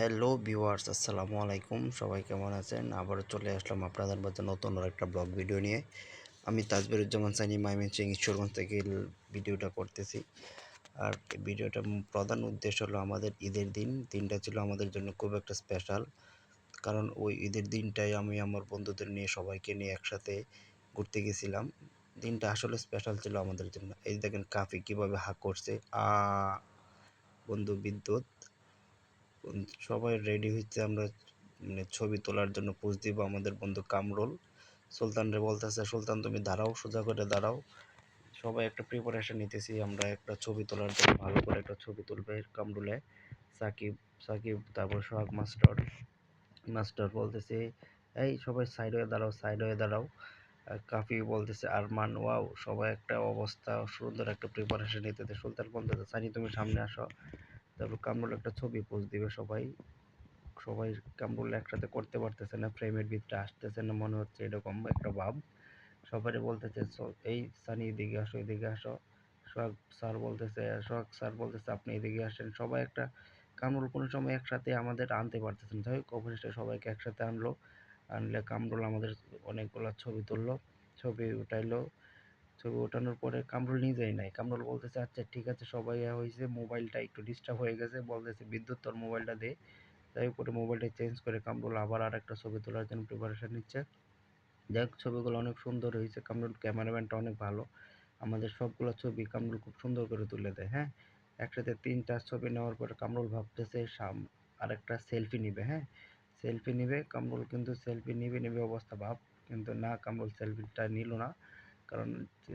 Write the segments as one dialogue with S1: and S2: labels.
S1: Hello viewers, আসসালামু আলাইকুম। সবাই কেমন আছেন? আবারও চলে আসলাম আপনাদের মধ্যে নতুন একটা ব্লগ ভিডিও নিয়ে। আমি তাজবিরুজ্জামান সানি ময়মনসিংহ ঈশ্বরগঞ্জ থেকে ভিডিওটা করতেছি। আর এই ভিডিওটার প্রধান উদ্দেশ্য হলো আমাদের ঈদের দিনটা ছিল আমাদের জন্য খুব একটা স্পেশাল। কারণ ওই ঈদের দিনটাই আমি আমার বন্ধুদের নিয়ে সবাইকে নিয়ে একসাথে ঘুরতে গেছিলাম। দিনটা আসলে স্পেশাল ছিল আমাদের জন্য। এই দেখেন কাফি কীভাবে হাঁক করছে, বন্ধু বিদ্যুৎ। সবাই রেডি হচ্ছে, আমরা ছবি তোলার জন্য পোজ দিব। আমাদের বন্ধু কামরুল সুলতান রে বলতেছে, সুলতান তুমি দাঁড়াও, সোজা করে দাঁড়াও। সবাই একটা প্রিপারেশন নিতেছি, আমরা একটা ছবি তোলার জন্য ভালো করে একটা ছবি তুলবে। কামরুলে সাকিব সাকিব তারপর সোহাগ মাস্টার মাস্টার বলতেছে, এই সবাই সাইড হয়ে দাঁড়াও, সাইড হয়ে দাঁড়াও। আর কাফি বলতেছে আরমান ওয়াও। সবাই একটা অবস্থা সুন্দর একটা প্রিপারেশন নিতেছে। সুলতান বলতেছে সানি তুমি সামনে আসো। তারপর কামরুল একটা ছবি পোজ দিবে। সবাই সবাই কামরুল একসাথে করতে পারতেছে না, ফ্রেমের ভিতরে আসতেছে না, মনে হচ্ছে এরকম একটা ভাব। সবাই বলতেছে এই সানি এদিকে আসো, এদিকে আসো। সোহাগ স্যার বলতেছে আপনি এদিকে আসেন। সবাই একটা কামরুল কোনো সময় একসাথে আমাদের আনতে পারতেছে না, যাই হোক অবশেষে সবাইকে একসাথে আনলে কামরুল আমাদের অনেকগুলো ছবি তুললো, ছবি উঠাইলো। ছবি ওঠানোর পরে কামরুল নিজেই নাই। কামরুল বলতেছে আচ্ছা ঠিক আছে সবাই হয়েছে, মোবাইলটা একটু ডিস্টার্ব হয়ে গেছে, বলতেছে বিদ্যুৎ তোর মোবাইলটা দে। তাই করে মোবাইলটা চেঞ্জ করে কামরুল আবার আর একটা ছবি তোলার জন্য প্রিপারেশন নিচ্ছে। যাই হোক ছবিগুলো অনেক সুন্দর হয়েছে। কামরুল ক্যামেরাম্যানটা অনেক ভালো, আমাদের সবগুলো ছবি কামরুল খুব সুন্দর করে তুলে দেয়। হ্যাঁ, একসাথে 3টা ছবি নেওয়ার পরে কামরুল ভাবতেছে আরেকটা সেলফি নিবে। হ্যাঁ, সেলফি নিবে কামরুল, কিন্তু সেলফি নিবে অবস্থা ভাব, কিন্তু না কামরুল সেলফিটা নিল না। কারণ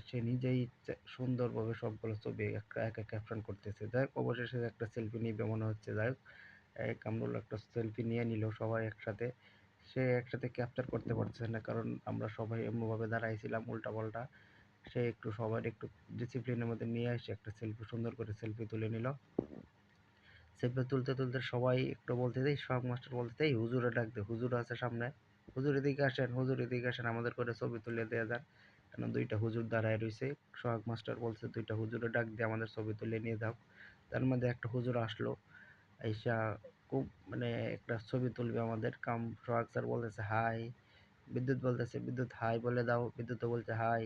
S1: সে নিজেই সুন্দরভাবে সবগুলো ছবি একা একা ক্যাপশন করতেছে। যাই হোক অবশেষে একটা সেলফি নিবে মনে হচ্ছে। যাই হোক কামরুল একটা সেলফি নিয়ে নিল সবাই একসাথে। সে একসাথে ক্যাপচার করতে পারতেছে না, কারণ আমরা সবাই এমনভাবে দাঁড়াইছিলাম উল্টা পাল্টা। সে একটু সবার একটু ডিসিপ্লিনের মধ্যে নিয়ে এসে একটা সেলফি সুন্দর করে সেলফি তুলে নিল। সেলফি তুলতে তুলতে সবাই একটু বলতে দেই, সোহাগ মাস্টার বলতে দেই হুজুরে ডাক দে, হুজুর আছে সামনে, হুজুর এদিকে আসেন, হুজুর এদিকে আসেন, আমাদের করে ছবি তুলে দেওয়া যান। কারণ 2টা হুজুর দাঁড়ায় রয়েছে। সোহাগ মাস্টার বলছে 2টা হুজুরে ডাক দিয়ে আমাদের ছবি তুলে নিয়ে যাও। তার মধ্যে একটা হুজুর আসলো, আইসা খুব একটা ছবি তুলবে আমাদের। সোহাগ স্যার বলতেছে হাই, বিদ্যুৎ বলতেছে বিদ্যুৎ হাই বলে দাও, বিদ্যুৎ বলছে হাই।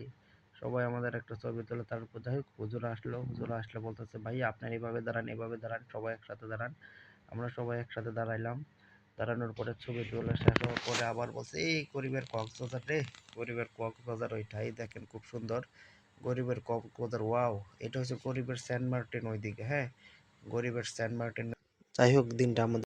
S1: সবাই আমাদের একটা ছবি তোলে। তারপর যাই হোক হুজুর আসলো বলতেছে ভাই আপনার এভাবে দাঁড়ান, এভাবে দাঁড়ান, সবাই একসাথে দাঁড়ান। আমরা সবাই একসাথে দাঁড়াইলাম। দাঁড়ানোর পরে ছবি তোলা শেষ হওয়ার পরে আবার বলছে এই গরিবের কক্সবাজার রে, গরিবের কক্সবাজার ওইটাই দেখেন খুব সুন্দর। গরিবের কক্সবাজার ওয়াও। এটা হচ্ছে গরিবের সেন্ট মার্টিন ওইদিকে। হ্যাঁ, গরিবের সেন্ট মার্টিন। যাই হোক দিনটা আমাদের